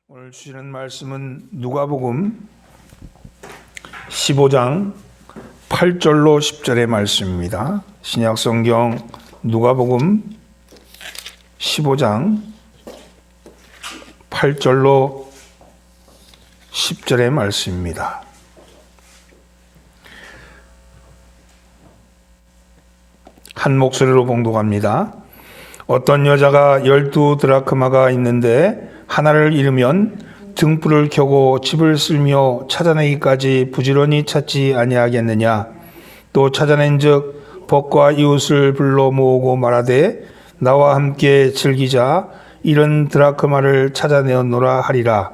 오늘 주시는 말씀은 누가복음 15장 8절로 10절의 말씀입니다. 신약성경 누가복음 15장 8절로 10절의 말씀입니다. 한 목소리로 봉독합니다. 어떤 여자가 12드라크마가 있는데 하나를 잃으면 등불을 켜고 집을 쓸며 찾아내기까지 부지런히 찾지 아니하겠느냐. 또 찾아낸즉 벗과 이웃을 불러 모으고 말하되 나와 함께 즐기자. 이런 드라크마를 찾아내었노라 하리라.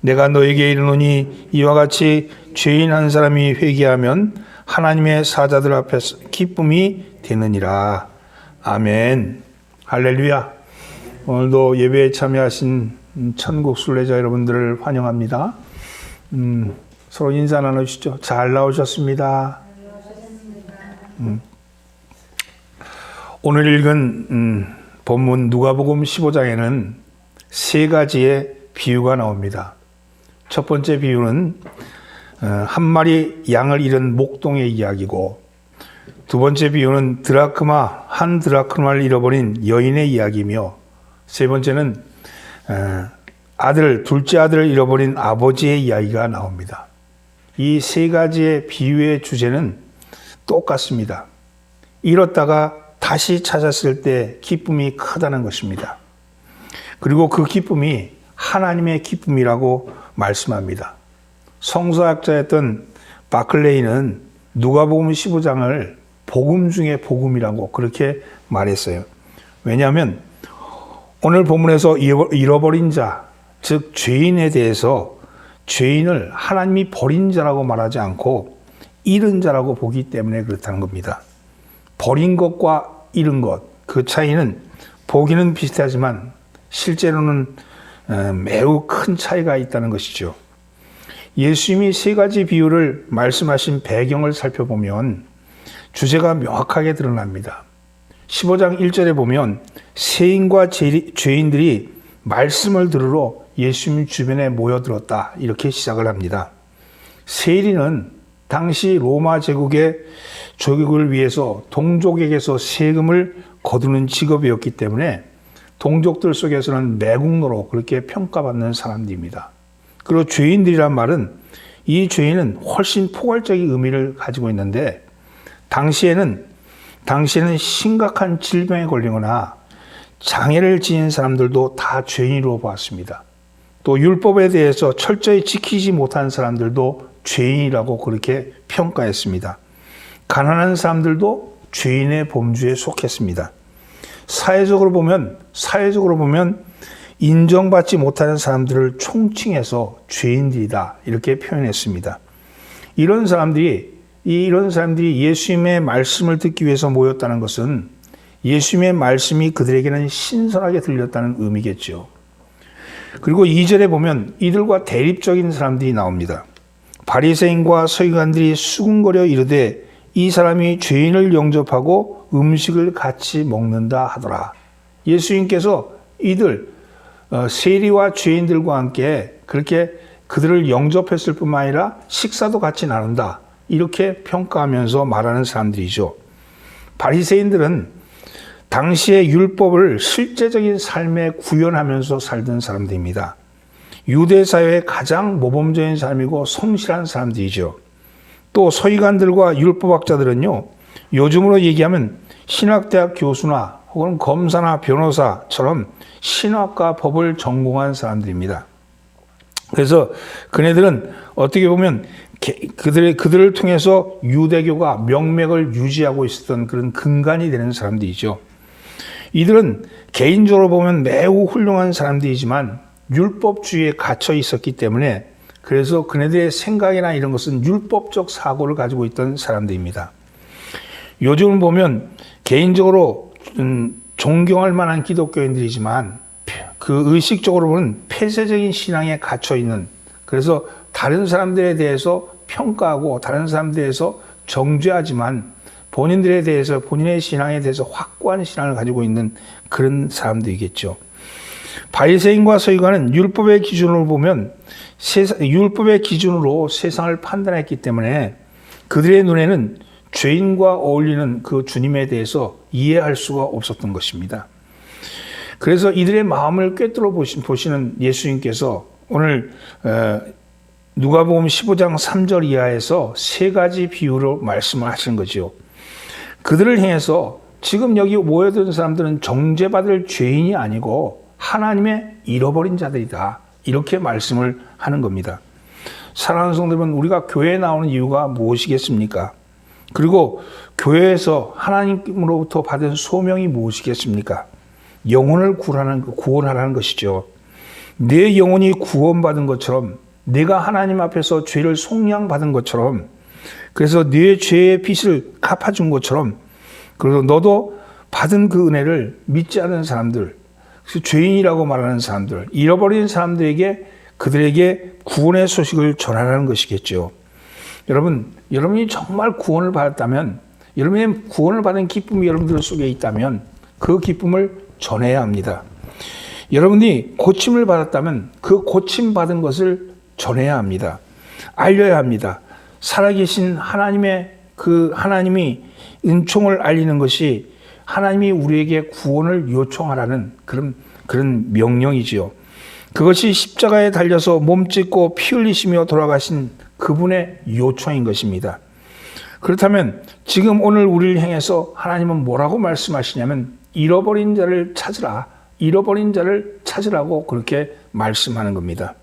내가 너에게 이르노니 이와 같이 죄인 한 사람이 회개하면 하나님의 사자들 앞에서 기쁨이 되느니라. 아멘. 할렐루야. 오늘도 예배에 참여하신 천국 순례자 여러분들을 환영합니다. 서로 인사 나누시죠. 잘 나오셨습니다. 오늘 읽은 본문 누가복음 15장에는 세 가지의 비유가 나옵니다. 첫 번째 비유는 한 마리 양을 잃은 목동의 이야기고, 두 번째 비유는 한 드라크마를 잃어버린 여인의 이야기며, 세 번째는 둘째 아들을 잃어버린 아버지의 이야기가 나옵니다. 이 세 가지의 비유의 주제는 똑같습니다. 잃었다가 다시 찾았을 때 기쁨이 크다는 것입니다. 그리고 그 기쁨이 하나님의 기쁨이라고 말씀합니다. 성서학자였던 바클레이는 누가복음 15장을 복음 중에 복음이라고 그렇게 말했어요. 왜냐하면 오늘 본문에서 잃어버린 자, 즉 죄인에 대해서 죄인을 하나님이 버린 자라고 말하지 않고 잃은 자라고 보기 때문에 그렇다는 겁니다. 버린 것과 잃은 것, 그 차이는 보기는 비슷하지만 실제로는 매우 큰 차이가 있다는 것이죠. 예수님이 세 가지 비유를 말씀하신 배경을 살펴보면 주제가 명확하게 드러납니다. 15장 1절에 보면 세인과 죄인들이 말씀을 들으러 예수님 주변에 모여들었다, 이렇게 시작을 합니다. 세리는 당시 로마 제국의 조국을 위해서 동족에게서 세금을 거두는 직업이었기 때문에 동족들 속에서는 매국노로 그렇게 평가받는 사람들입니다. 그리고 죄인들이란 말은, 이 죄인은 훨씬 포괄적인 의미를 가지고 있는데, 당시에는 심각한 질병에 걸리거나 장애를 지닌 사람들도 다 죄인으로 보았습니다. 또 율법에 대해서 철저히 지키지 못한 사람들도 죄인이라고 그렇게 평가했습니다. 가난한 사람들도 죄인의 범주에 속했습니다. 사회적으로 보면 인정받지 못하는 사람들을 총칭해서 죄인들이다, 이렇게 표현했습니다. 이런 사람들이 예수님의 말씀을 듣기 위해서 모였다는 것은 예수님의 말씀이 그들에게는 신선하게 들렸다는 의미겠죠. 그리고 2절에 보면 이들과 대립적인 사람들이 나옵니다. 바리새인과 서기관들이 수군거려 이르되 이 사람이 죄인을 영접하고 음식을 같이 먹는다 하더라. 예수님께서 세리와 죄인들과 함께 그렇게 그들을 영접했을 뿐만 아니라 식사도 같이 나눈다, 이렇게 평가하면서 말하는 사람들이죠. 바리새인들은 당시의 율법을 실제적인 삶에 구현하면서 살던 사람들입니다. 유대 사회의 가장 모범적인 삶이고 성실한 사람들이죠. 또 서기관들과 율법학자들은요, 요즘으로 얘기하면 신학대학 교수나 혹은 검사나 변호사처럼 신학과 법을 전공한 사람들입니다. 그래서 그네들은 어떻게 보면 그들을 통해서 유대교가 명맥을 유지하고 있었던 그런 근간이 되는 사람들이죠. 이들은 개인적으로 보면 매우 훌륭한 사람들이지만 율법주의에 갇혀 있었기 때문에, 그래서 그네들의 생각이나 이런 것은 율법적 사고를 가지고 있던 사람들입니다. 요즘 보면 개인적으로 존경할 만한 기독교인들이지만 그 의식적으로 보면 폐쇄적인 신앙에 갇혀 있는, 그래서 다른 사람들에 대해서 평가하고 다른 사람들에 대해서 정죄하지만 본인의 신앙에 대해서 확고한 신앙을 가지고 있는 그런 사람들이겠죠. 바리새인과 서기관은 율법의 기준으로 보면 율법의 기준으로 세상을 판단했기 때문에 그들의 눈에는 죄인과 어울리는 그 주님에 대해서 이해할 수가 없었던 것입니다. 그래서 이들의 마음을 꿰뚫어 보시는 예수님께서 오늘 누가복음 15장 3절 이하에서 세 가지 비유로 말씀을 하시는 거죠. 그들을 향해서 지금 여기 모여든 사람들은 정죄받을 죄인이 아니고 하나님의 잃어버린 자들이다, 이렇게 말씀을 하는 겁니다. 사랑하는 성도 여러분, 우리가 교회에 나오는 이유가 무엇이겠습니까? 그리고 교회에서 하나님으로부터 받은 소명이 무엇이겠습니까? 영혼을 구원하라는 것이죠. 내 영혼이 구원받은 것처럼, 내가 하나님 앞에서 죄를 속량받은 것처럼, 그래서 네 죄의 빚을 갚아준 것처럼, 그리고 너도 받은 그 은혜를 믿지 않는 사람들, 죄인이라고 말하는 사람들, 잃어버린 사람들에게, 그들에게 구원의 소식을 전하라는 것이겠죠. 여러분이 정말 구원을 받았다면, 여러분의 구원을 받은 기쁨이 여러분들 속에 있다면 그 기쁨을 전해야 합니다. 여러분이 고침을 받았다면 그 고침 받은 것을 전해야 합니다. 알려야 합니다. 살아계신 하나님이 은총을 알리는 것이 하나님이 우리에게 구원을 요청하라는 그런 명령이지요. 그것이 십자가에 달려서 몸 찢고 피 흘리시며 돌아가신 그분의 요청인 것입니다. 그렇다면 지금 오늘 우리를 향해서 하나님은 뭐라고 말씀하시냐면 잃어버린 자를 찾으라, 잃어버린 자를 찾으라고 그렇게 말씀하는 겁니다.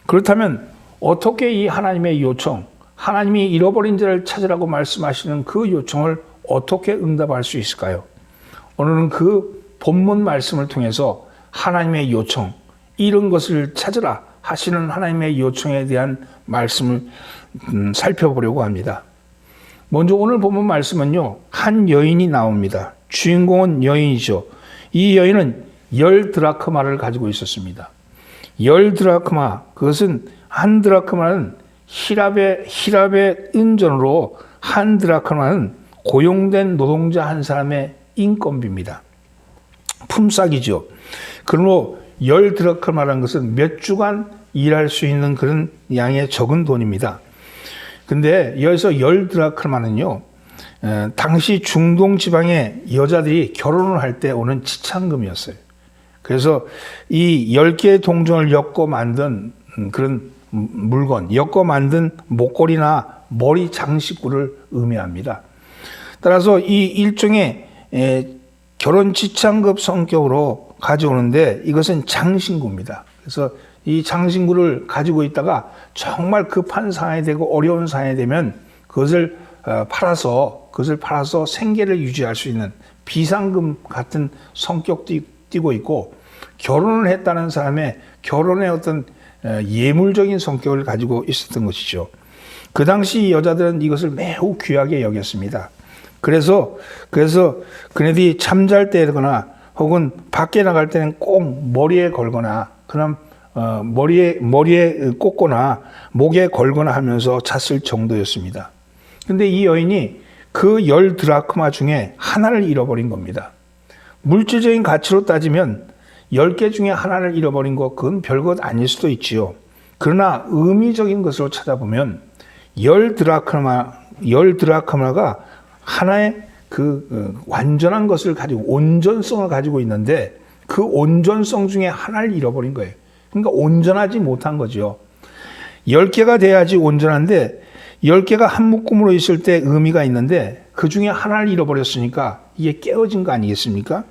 그렇다면 어떻게 이 하나님의 요청, 하나님이 잃어버린 자를 찾으라고 말씀하시는 그 요청을 어떻게 응답할 수 있을까요? 오늘은 그 본문 말씀을 통해서 하나님의 요청, 이런 것을 찾으라 하시는 하나님의 요청에 대한 말씀을 살펴보려고 합니다. 먼저 오늘 본문 말씀은요, 한 여인이 나옵니다. 주인공은 여인이죠. 이 여인은 10드라크마를 가지고 있었습니다. 10드라크마, 그것은 한 드라크마는 히랍의 은전으로, 한 드라크마는 고용된 노동자 한 사람의 인건비입니다. 품삯이죠. 그러므로 10드라크마라는 것은 몇 주간 일할 수 있는 그런 양의 적은 돈입니다. 근데 여기서 10드라크마는요, 당시 중동 지방의 여자들이 결혼을 할 때 오는 지참금이었어요. 그래서 이 10개의 동전을 엮어 만든 그런 물건, 엮어 만든 목걸이나 머리 장식구를 의미합니다. 따라서 이 일종의 결혼 지참금 성격으로 가져오는데 이것은 장신구입니다. 그래서 이 장신구를 가지고 있다가 정말 급한 상황이 되고 어려운 상황이 되면 그것을 팔아서 생계를 유지할 수 있는 비상금 같은 성격도 띠고 있고, 결혼을 했다는 사람의 결혼의 어떤 예물적인 성격을 가지고 있었던 것이죠. 그 당시 여자들은 이것을 매우 귀하게 여겼습니다. 그래서 그네들이 잠잘 때거나 혹은 밖에 나갈 때는 꼭 머리에 걸거나, 그럼 머리에 꽂거나 목에 걸거나 하면서 잤을 정도였습니다. 근데 이 여인이 그 10드라크마 중에 하나를 잃어버린 겁니다. 물질적인 가치로 따지면 10개 중에 하나를 잃어버린 것, 그건 별것 아닐 수도 있지요. 그러나 의미적인 것으로 찾아보면 10드라크마가 하나의 완전한 것을 가지고, 온전성을 가지고 있는데 그 온전성 중에 하나를 잃어버린 거예요. 그러니까 온전하지 못한 거죠. 10개가 돼야지 온전한데 10개가 한 묶음으로 있을 때 의미가 있는데 그 중에 하나를 잃어버렸으니까 이게 깨어진 거 아니겠습니까?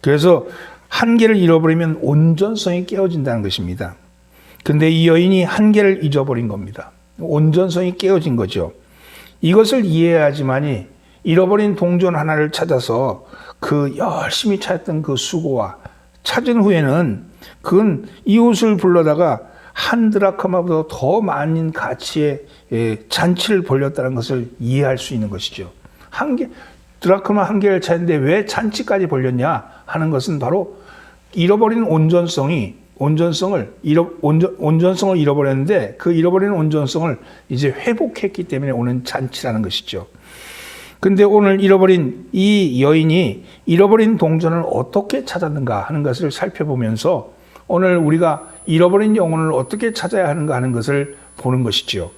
그래서 한 개를 잃어버리면 온전성이 깨어진다는 것입니다. 근데 이 여인이 한 개를 잊어버린 겁니다. 온전성이 깨어진 거죠. 이것을 이해해야지만이 잃어버린 동전 하나를 찾아서 그 열심히 찾았던 그 수고와 찾은 후에는 그건 이웃을 불러다가 한 드라크마보다 더 많은 가치의 잔치를 벌였다는 것을 이해할 수 있는 것이죠. 드라크마 한 개를 찾는데 왜 잔치까지 벌였냐 하는 것은 바로 잃어버린 온전성을 잃어버렸는데 그 잃어버린 온전성을 이제 회복했기 때문에 오는 잔치라는 것이죠. 근데 오늘 잃어버린 이 여인이 잃어버린 동전을 어떻게 찾았는가 하는 것을 살펴보면서 오늘 우리가 잃어버린 영혼을 어떻게 찾아야 하는가 하는 것을 보는 것이지요.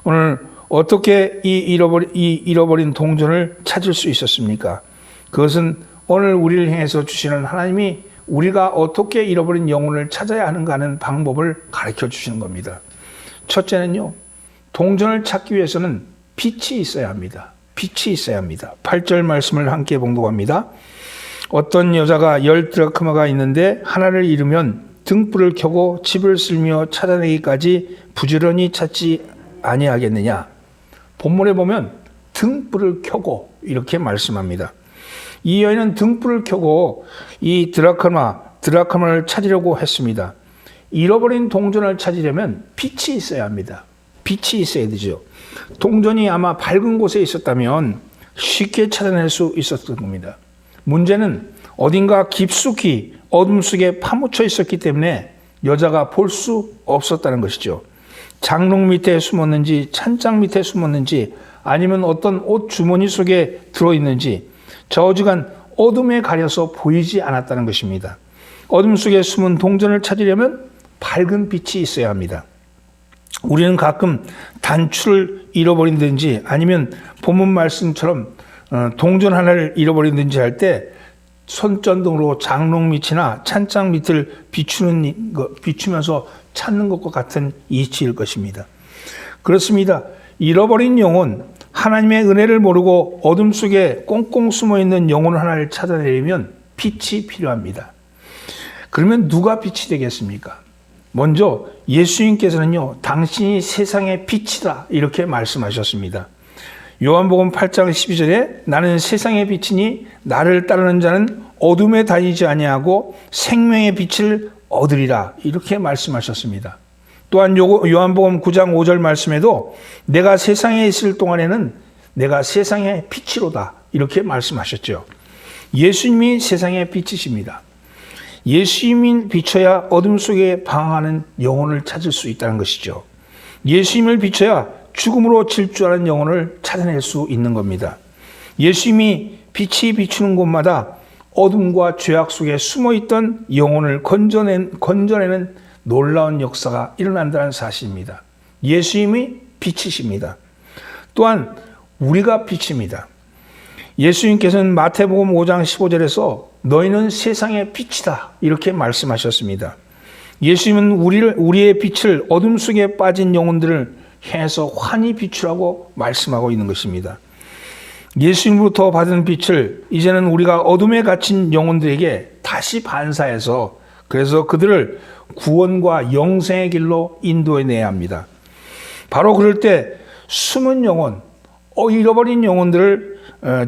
오늘 어떻게 이 잃어버린 동전을 찾을 수 있었습니까? 그것은 오늘 우리를 향해서 주시는 하나님이 우리가 어떻게 잃어버린 영혼을 찾아야 하는가 하는 방법을 가르쳐 주시는 겁니다. 첫째는요, 동전을 찾기 위해서는 빛이 있어야 합니다. 빛이 있어야 합니다. 8절 말씀을 함께 봉독합니다. 어떤 여자가 10드라크마가 있는데 하나를 잃으면 등불을 켜고 집을 쓸며 찾아내기까지 부지런히 찾지 아니하겠느냐. 본문에 보면 등불을 켜고 이렇게 말씀합니다. 이 여인은 등불을 켜고 이 드라크마를 찾으려고 했습니다. 잃어버린 동전을 찾으려면 빛이 있어야 합니다. 빛이 있어야 되죠. 동전이 아마 밝은 곳에 있었다면 쉽게 찾아낼 수 있었던 겁니다. 문제는 어딘가 깊숙이 어둠 속에 파묻혀 있었기 때문에 여자가 볼 수 없었다는 것이죠. 장롱 밑에 숨었는지 찬장 밑에 숨었는지 아니면 어떤 옷 주머니 속에 들어있는지 저어지간 어둠에 가려서 보이지 않았다는 것입니다. 어둠 속에 숨은 동전을 찾으려면 밝은 빛이 있어야 합니다. 우리는 가끔 단추를 잃어버린든지 아니면 본문 말씀처럼 동전 하나를 잃어버린든지 할 때 손전등으로 장롱 밑이나 찬장 밑을 비추면서 찾는 것과 같은 이치일 것입니다. 그렇습니다. 잃어버린 영혼, 하나님의 은혜를 모르고 어둠 속에 꽁꽁 숨어있는 영혼 하나를 찾아내려면 빛이 필요합니다. 그러면 누가 빛이 되겠습니까? 먼저 예수님께서는요, 당신이 세상의 빛이다 이렇게 말씀하셨습니다. 요한복음 8장 12절에 나는 세상의 빛이니 나를 따르는 자는 어둠에 다니지 아니하고 생명의 빛을 얻으리라 이렇게 말씀하셨습니다. 또한 요한복음 9장 5절 말씀에도 내가 세상에 있을 동안에는 내가 세상의 빛이로다 이렇게 말씀하셨죠. 예수님이 세상의 빛이십니다. 예수님이 비춰야 어둠 속에 방황하는 영혼을 찾을 수 있다는 것이죠. 예수님을 비춰야 죽음으로 질주하는 영혼을 찾아낼 수 있는 겁니다. 예수님이 빛이 비추는 곳마다 어둠과 죄악 속에 숨어있던 영혼을 건져내는 놀라운 역사가 일어난다는 사실입니다. 예수님이 빛이십니다. 또한 우리가 빛입니다. 예수님께서는 마태복음 5장 15절에서 너희는 세상의 빛이다 이렇게 말씀하셨습니다. 예수님은 우리의 빛을 어둠 속에 빠진 영혼들을 향해서 환히 비추라고 말씀하고 있는 것입니다. 예수님으로부터 받은 빛을 이제는 우리가 어둠에 갇힌 영혼들에게 다시 반사해서 그래서 그들을 구원과 영생의 길로 인도해내야 합니다. 바로 그럴 때 숨은 영혼, 잃어버린 영혼들을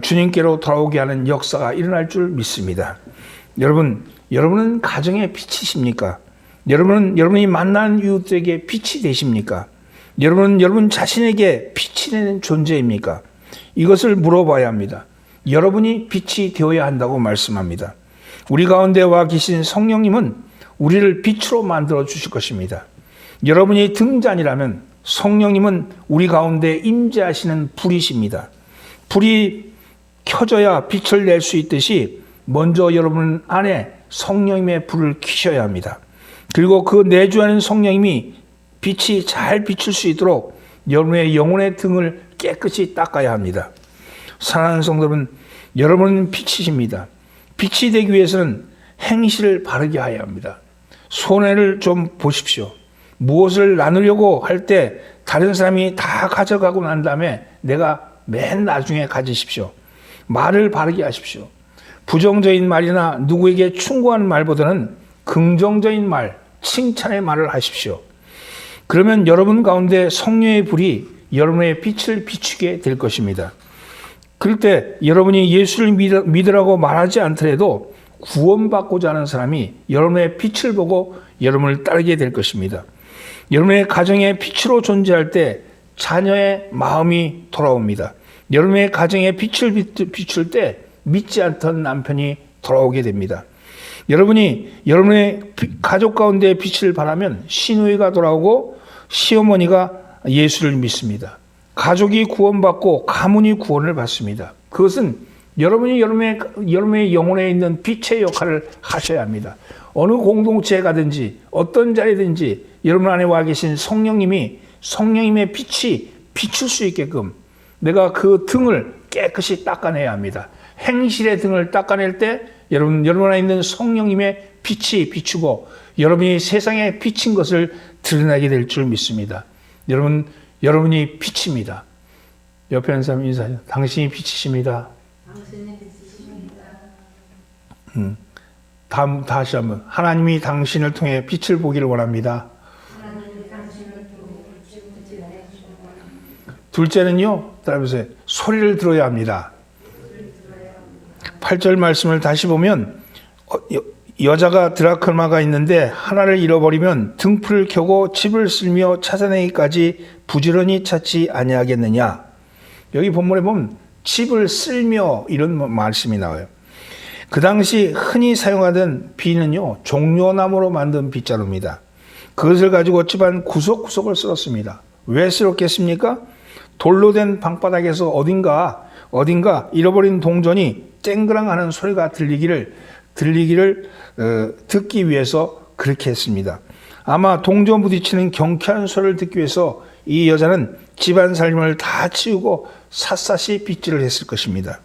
주님께로 돌아오게 하는 역사가 일어날 줄 믿습니다. 여러분은 가정의 빛이십니까? 여러분이 만나는 이웃들에게 빛이 되십니까? 여러분 자신에게 빛이 되는 존재입니까? 이것을 물어봐야 합니다. 여러분이 빛이 되어야 한다고 말씀합니다. 우리 가운데 와 계신 성령님은 우리를 빛으로 만들어 주실 것입니다. 여러분이 등잔이라면 성령님은 우리 가운데 임재하시는 불이십니다. 불이 켜져야 빛을 낼 수 있듯이 먼저 여러분 안에 성령님의 불을 켜셔야 합니다. 그리고 그 내주하는 성령님이 빛이 잘 비출 수 있도록 여러분의 영혼의 등을 깨끗이 닦아야 합니다. 사랑하는 성도분, 여러분은 빛이십니다. 빛이 되기 위해서는 행실을 바르게 해야 합니다. 손해를 좀 보십시오. 무엇을 나누려고 할 때 다른 사람이 다 가져가고 난 다음에 내가 맨 나중에 가지십시오. 말을 바르게 하십시오. 부정적인 말이나 누구에게 충고하는 말보다는 긍정적인 말, 칭찬의 말을 하십시오. 그러면 여러분 가운데 성령의 불이 여러분의 빛을 비추게 될 것입니다. 그럴 때 여러분이 예수를 믿으라고 말하지 않더라도 구원받고자 하는 사람이 여러분의 빛을 보고 여러분을 따르게 될 것입니다. 여러분의 가정에 빛으로 존재할 때 자녀의 마음이 돌아옵니다. 여러분의 가정에 빛을 비출 때 믿지 않던 남편이 돌아오게 됩니다. 여러분이 여러분의 가족 가운데 빛을 발하면 시누이가 돌아오고 시어머니가 예수를 믿습니다. 가족이 구원받고 가문이 구원을 받습니다. 그것은 여러분이 여러분의 영혼에 있는 빛의 역할을 하셔야 합니다. 어느 공동체에 가든지 어떤 자리든지 여러분 안에 와 계신 성령님의 빛이 비출 수 있게끔 내가 그 등을 깨끗이 닦아내야 합니다. 행실의 등을 닦아낼 때 여러분 안에 있는 성령님의 빛이 비추고 여러분이 세상에 비친 것을 드러나게 될 줄 믿습니다. 여러분이 빛입니다. 옆에 있는 사람 인사해요. 당신이 빛이십니다. 당신이 빛이십니다. 다시 한번. 하나님이 당신을 통해 빛을 보기를 원합니다. 하나님이 당신을 통해 빛을 내주시기 원합니다. 둘째는요, 따라해보세요. 소리를 들어야 합니다. 8절 말씀을 다시 보면 여자가 드라크마가 있는데 하나를 잃어버리면 등불을 켜고 집을 쓸며 찾아내기까지 부지런히 찾지 아니하겠느냐. 여기 본문에 보면 집을 쓸며 이런 말씀이 나와요. 그 당시 흔히 사용하던 비는요, 종려나무로 만든 빗자루입니다. 그것을 가지고 집안 구석구석을 쓸었습니다. 왜 쓸었겠습니까? 돌로 된 방바닥에서 어딘가 잃어버린 동전이 쨍그랑하는 소리가 들리기를 듣기 위해서 그렇게 했습니다. 아마 동전 부딪히는 경쾌한 소리를 듣기 위해서 이 여자는 집안 살림을 다 치우고 샅샅이 빗질을 했을 것입니다.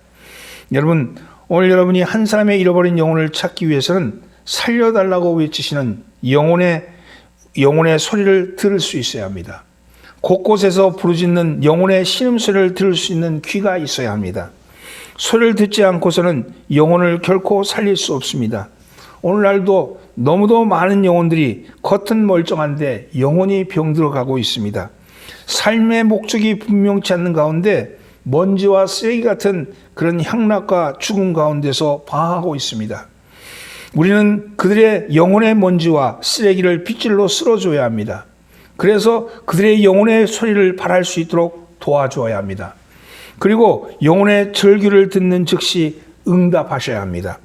여러분, 오늘 여러분이 한 사람의 잃어버린 영혼을 찾기 위해서는 살려달라고 외치시는 영혼의 소리를 들을 수 있어야 합니다. 곳곳에서 부르짖는 영혼의 신음소리를 들을 수 있는 귀가 있어야 합니다. 소리를 듣지 않고서는 영혼을 결코 살릴 수 없습니다. 오늘날도 너무도 많은 영혼들이 겉은 멀쩡한데 영혼이 병들어가고 있습니다. 삶의 목적이 분명치 않는 가운데 먼지와 쓰레기 같은 그런 향락과 죽음 가운데서 방황하고 있습니다. 우리는 그들의 영혼의 먼지와 쓰레기를 빗질로 쓸어줘야 합니다. 그래서 그들의 영혼의 소리를 발할 수 있도록 도와줘야 합니다. 그리고 영혼의 절규를 듣는 즉시 응답하셔야 합니다.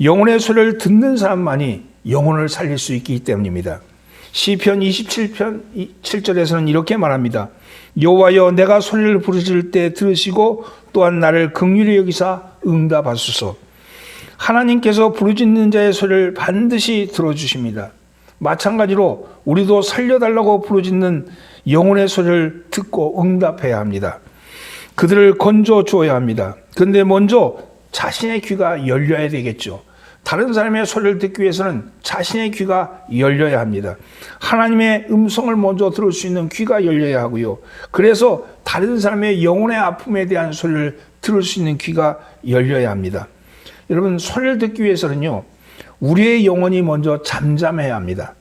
영혼의 소리를 듣는 사람만이 영혼을 살릴 수 있기 때문입니다. 시편 27편 7절에서는 이렇게 말합니다. 여호와여, 내가 소리를 부르짖을 때 들으시고 또한 나를 긍휼히 여기사 응답하소서. 하나님께서 부르짖는 자의 소리를 반드시 들어주십니다. 마찬가지로 우리도 살려달라고 부르짖는 영혼의 소리를 듣고 응답해야 합니다. 그들을 건져 주어야 합니다. 그런데 먼저 자신의 귀가 열려야 되겠죠. 다른 사람의 소리를 듣기 위해서는 자신의 귀가 열려야 합니다. 하나님의 음성을 먼저 들을 수 있는 귀가 열려야 하고요. 그래서 다른 사람의 영혼의 아픔에 대한 소리를 들을 수 있는 귀가 열려야 합니다. 여러분, 소리를 듣기 위해서는요, 우리의 영혼이 먼저 잠잠해야 합니다.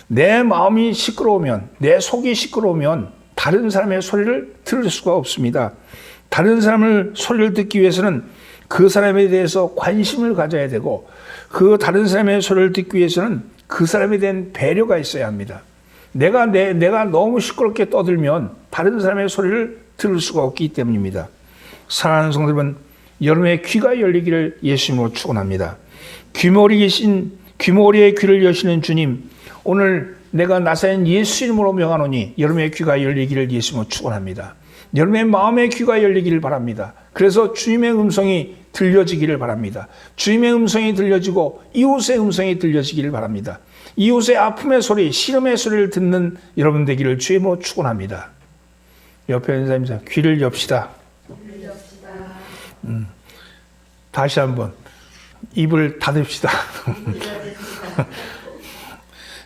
내 마음이 시끄러우면, 내 속이 시끄러우면 다른 사람의 소리를 들을 수가 없습니다. 다른 사람의 소리를 듣기 위해서는 그 사람에 대해서 관심을 가져야 되고, 그 다른 사람의 소리를 듣기 위해서는 그 사람에 대한 배려가 있어야 합니다. 내가 너무 시끄럽게 떠들면 다른 사람의 소리를 들을 수가 없기 때문입니다. 사랑하는 성도 여러분, 여러분의 귀가 열리기를 예수님으로 축원합니다. 귀머리의 귀를 여시는 주님, 오늘 내가 나사렛 예수 이름으로 명하노니 여러분의 귀가 열리기를 예수님으로 축원합니다. 여러분의 마음의 귀가 열리기를 바랍니다. 그래서 주님의 음성이 들려지기를 바랍니다. 주님의 음성이 들려지고 이웃의 음성이 들려지기를 바랍니다. 이웃의 아픔의 소리, 시름의 소리를 듣는 여러분 되기를 주님으로 축원합니다. 옆에 있는 사람이 귀를 엽시다. 다시 한번 입을 닫읍시다.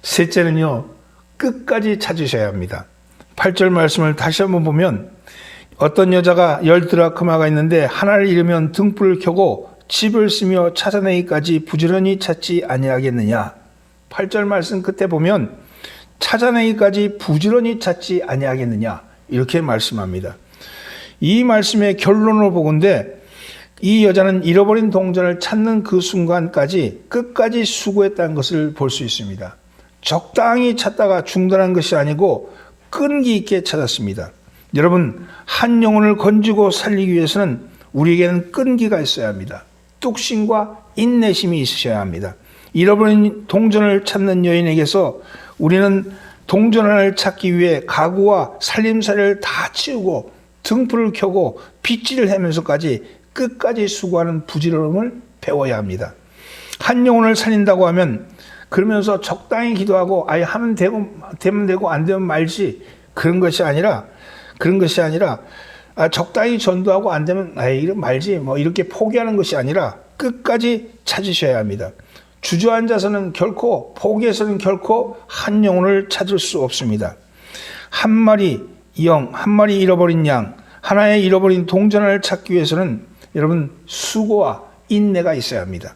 셋째는요, 끝까지 찾으셔야 합니다. 8절 말씀을 다시 한번 보면 어떤 여자가 10드라크마가 있는데 하나를 잃으면 등불을 켜고 집을 쓰며 찾아내기까지 부지런히 찾지 아니하겠느냐. 8절 말씀 끝에 보면 찾아내기까지 부지런히 찾지 아니하겠느냐 이렇게 말씀합니다. 이 말씀의 결론을 보건대 이 여자는 잃어버린 동전을 찾는 그 순간까지 끝까지 수고했다는 것을 볼 수 있습니다. 적당히 찾다가 중단한 것이 아니고 끈기 있게 찾았습니다. 여러분, 한 영혼을 건지고 살리기 위해서는 우리에게는 끈기가 있어야 합니다. 뚝심과 인내심이 있으셔야 합니다. 잃어버린 동전을 찾는 여인에게서 우리는 동전을 찾기 위해 가구와 살림살이를 다 치우고 등불을 켜고 빗질을 하면서까지 끝까지 수고하는 부지런함을 배워야 합니다. 한 영혼을 살린다고 하면 그러면서 적당히 기도하고 아예 하면 되면 되고 안 되면 말지 그런 것이 아니라 적당히 전도하고 안 되면 아예 이런 말지 뭐 이렇게 포기하는 것이 아니라 끝까지 찾으셔야 합니다. 주저앉아서는 결코 포기해서는 결코 한 영혼을 찾을 수 없습니다. 한 마리 영, 한 마리 잃어버린 양, 하나의 잃어버린 동전을 찾기 위해서는 여러분 수고와 인내가 있어야 합니다.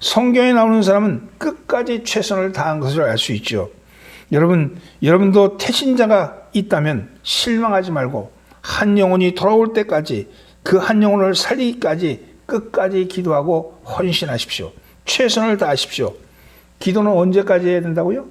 성경에 나오는 사람은 끝까지 최선을 다한 것을 알 수 있죠. 여러분도 태신자가 있다면 실망하지 말고 한 영혼이 돌아올 때까지 그 한 영혼을 살리기까지 끝까지 기도하고 헌신하십시오. 최선을 다하십시오. 기도는 언제까지 해야 된다고요?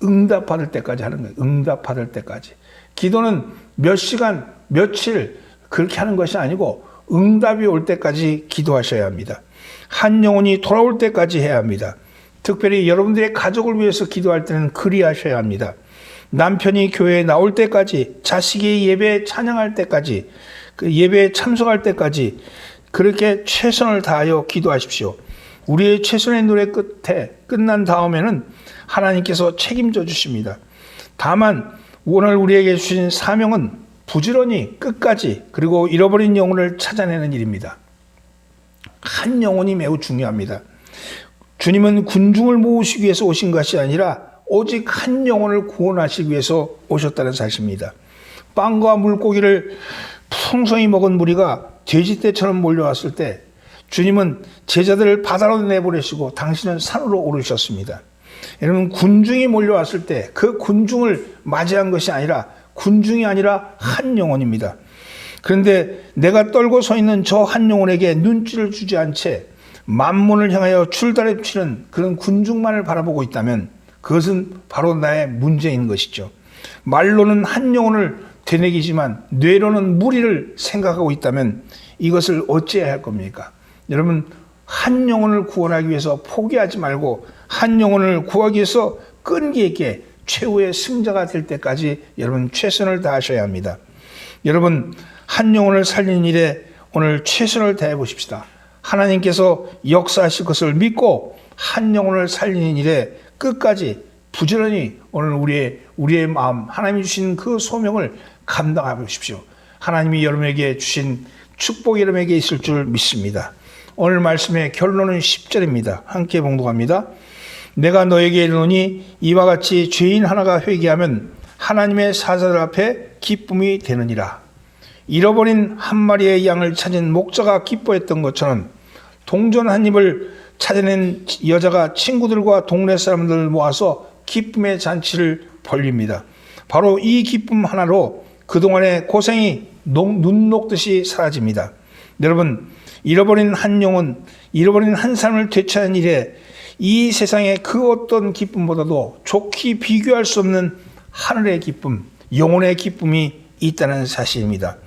응답받을 때까지 하는 거예요. 응답받을 때까지. 기도는 몇 시간, 며칠 그렇게 하는 것이 아니고 응답이 올 때까지 기도하셔야 합니다. 한 영혼이 돌아올 때까지 해야 합니다. 특별히 여러분들의 가족을 위해서 기도할 때는 그리하셔야 합니다. 남편이 교회에 나올 때까지, 자식이 예배에 찬양할 때까지, 그 예배에 참석할 때까지 그렇게 최선을 다하여 기도하십시오. 우리의 최선의 노래 끝에 끝난 다음에는 하나님께서 책임져 주십니다. 다만 오늘 우리에게 주신 사명은 부지런히 끝까지 그리고 잃어버린 영혼을 찾아내는 일입니다. 한 영혼이 매우 중요합니다. 주님은 군중을 모으시기 위해서 오신 것이 아니라 오직 한 영혼을 구원하시기 위해서 오셨다는 사실입니다. 빵과 물고기를 풍성히 먹은 무리가 돼지떼처럼 몰려왔을 때 주님은 제자들을 바다로 내보내시고 당신은 산으로 오르셨습니다. 여러분 군중이 몰려왔을 때 그 군중을 맞이한 것이 아니라 군중이 아니라 한 영혼입니다. 그런데 내가 떨고 서 있는 저 한 영혼에게 눈길을 주지 않은 채 만문을 향하여 줄다리치는 그런 군중만을 바라보고 있다면 그것은 바로 나의 문제인 것이죠. 말로는 한 영혼을 되뇌기지만 뇌로는 무리를 생각하고 있다면 이것을 어찌해야 할 겁니까? 여러분 한 영혼을 구원하기 위해서 포기하지 말고 한 영혼을 구하기 위해서 끈기 있게 최후의 승자가 될 때까지 여러분 최선을 다하셔야 합니다. 여러분 한 영혼을 살리는 일에 오늘 최선을 다해 보십시다. 하나님께서 역사하실 것을 믿고 한 영혼을 살리는 일에 끝까지 부지런히 오늘 우리의 마음 하나님이 주신 그 소명을 감당해 보십시오. 하나님이 여러분에게 주신 축복이 여러분에게 있을 줄 믿습니다. 오늘 말씀의 결론은 10절입니다. 함께 봉독합니다. 내가 너에게 이르노니 이와 같이 죄인 하나가 회개하면 하나님의 사자들 앞에 기쁨이 되느니라. 잃어버린 한 마리의 양을 찾은 목자가 기뻐했던 것처럼 동전 한 입을 찾아낸 여자가 친구들과 동네 사람들을 모아서 기쁨의 잔치를 벌립니다. 바로 이 기쁨 하나로 그동안의 고생이 눈 녹듯이 사라집니다. 여러분 잃어버린 한 영혼, 잃어버린 한 사람을 되찾는 일에 이 세상의 그 어떤 기쁨보다도 좋게 비교할 수 없는 하늘의 기쁨, 영혼의 기쁨이 있다는 사실입니다.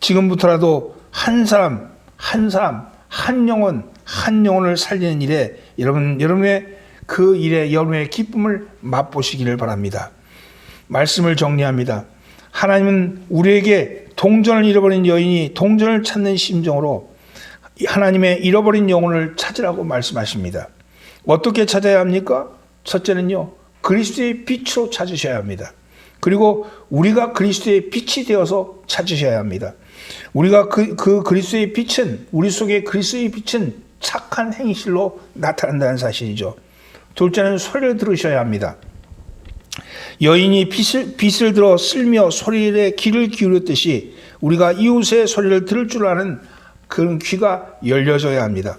지금부터라도 한 사람, 한 영혼을 살리는 일에 여러분의 그 일에 여러분의 기쁨을 맛보시기를 바랍니다. 말씀을 정리합니다. 하나님은 우리에게 동전을 잃어버린 여인이 동전을 찾는 심정으로 하나님의 잃어버린 영혼을 찾으라고 말씀하십니다. 어떻게 찾아야 합니까? 첫째는요, 그리스도의 빛으로 찾으셔야 합니다. 그리고 우리가 그리스도의 빛이 되어서 찾으셔야 합니다. 우리가 그 그리스도의 빛은, 우리 속에 그리스도의 빛은 착한 행실로 나타난다는 사실이죠. 둘째는 소리를 들으셔야 합니다. 여인이 빛을 들어 쓸며 소리에 귀를 기울였듯이 우리가 이웃의 소리를 들을 줄 아는 그런 귀가 열려져야 합니다.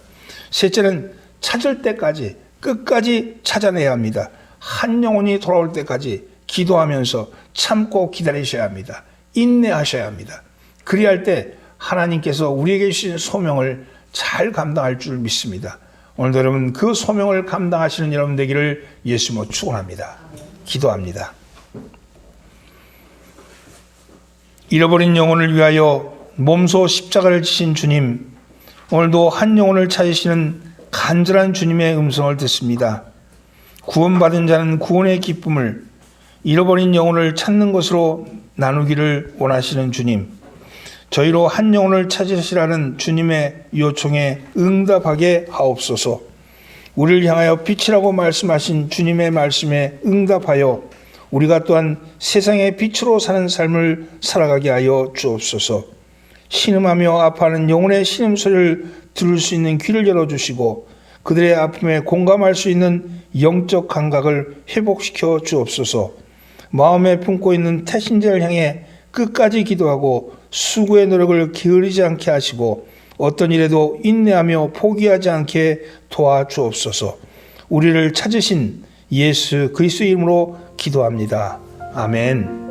셋째는 찾을 때까지 끝까지 찾아내야 합니다. 한 영혼이 돌아올 때까지 기도하면서 참고 기다리셔야 합니다. 인내하셔야 합니다. 그리할 때 하나님께서 우리에게 주신 소명을 잘 감당할 줄 믿습니다. 오늘도 여러분 그 소명을 감당하시는 여러분 되기를 예수님으로 축원합니다. 기도합니다. 잃어버린 영혼을 위하여 몸소 십자가를 지신 주님, 오늘도 한 영혼을 찾으시는 간절한 주님의 음성을 듣습니다. 구원받은 자는 구원의 기쁨을, 잃어버린 영혼을 찾는 것으로 나누기를 원하시는 주님, 저희로 한 영혼을 찾으시라는 주님의 요청에 응답하게 하옵소서. 우리를 향하여 빛이라고 말씀하신 주님의 말씀에 응답하여 우리가 또한 세상의 빛으로 사는 삶을 살아가게 하여 주옵소서. 신음하며 아파하는 영혼의 신음소리를 들을 수 있는 귀를 열어주시고 그들의 아픔에 공감할 수 있는 영적 감각을 회복시켜 주옵소서. 마음에 품고 있는 태신자를 향해 끝까지 기도하고 수고의 노력을 게으르지 않게 하시고 어떤 일에도 인내하며 포기하지 않게 도와주옵소서. 우리를 찾으신 예수 그리스도의 이름으로 기도합니다. 아멘.